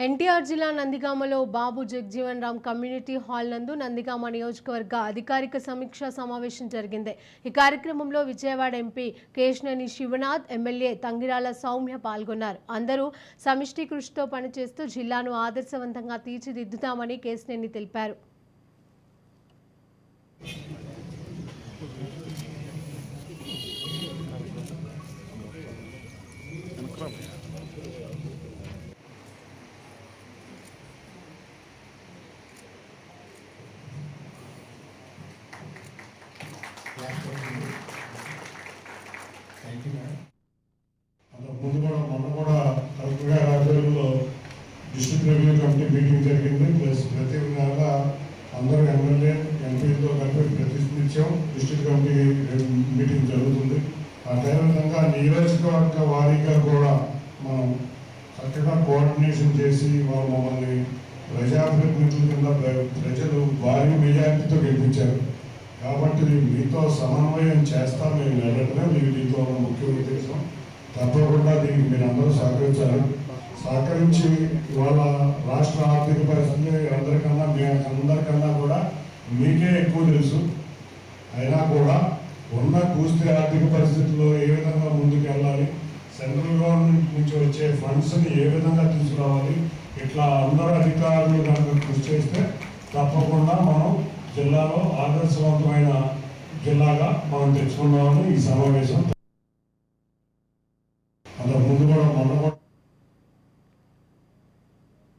ఎన్టీఆర్ జిల్లా నందిగామలో బాబు Jagjivan Ram community hall నందు నందిగామ నియోజకవర్గ అధికారిక సమీక్షా సమావేశం జరిగింది। ఈ కార్యక్రమంలో విజయవాడ ఎంపీ కేశినేని శివనాథ్, ఎమ్మెల్యే తంగిరాల సౌమ్య పాల్గొన్నారు। అందరూ సమిష్టి కృషితో పనిచేస్తూ జిల్లాను ఆదర్శవంతంగా తీర్చిదిద్దుతామని కేశినేని తెలిపారు। మొన్న కూడా కలెక్టర్ గారి ఆధ్వర్యంలో డిస్ట్రిక్ట్ రెవెన్యూ కమిటీ మీటింగ్ జరిగింది। ప్లస్ ప్రతి నెల అందరూ ఎమ్మెల్యే ఎంపీలతో కలిపి ప్రతినిత్యం డిస్ట్రిక్ట్ కమిటీ మీటింగ్ జరుగుతుంది। అదేవిధంగా నియోజకవర్గ వారీగా కూడా మనం చక్కగా కోఆర్డినేషన్ చేసి వాళ్ళు మమ్మల్ని ప్రజాప్రతినిధుల కింద ప్రజలు భారీ మెజార్టీతో గెలిపించారు కాబట్టి మీతో సమన్వయం చేస్తాం మేము వెళ్ళటమే మీకు దీంతో ముఖ్య ఉద్దేశం। తప్పకుండా దీనికి మీరు అందరూ సహకరించి వాళ్ళ రాష్ట్ర ఆర్థిక పరిస్థితి అందరికన్నా కూడా మీకే ఎక్కువ తెలుసు। అయినా కూడా ఉన్న పూర్తి ఆర్థిక పరిస్థితుల్లో ఏ విధంగా ముందుకు వెళ్ళాలి, సెంట్రల్ గవర్నమెంట్ నుంచి వచ్చే ఫండ్స్ని ఏ విధంగా తీసుకురావాలి, ఇట్లా అందరూ అధికారులు కనుక కృషి చేస్తే తప్పకుండా మనం జిల్లాలో ఆదర్శవంతమైన జిల్లాగా మనం తెచ్చుకున్నామని ఈ సమావేశం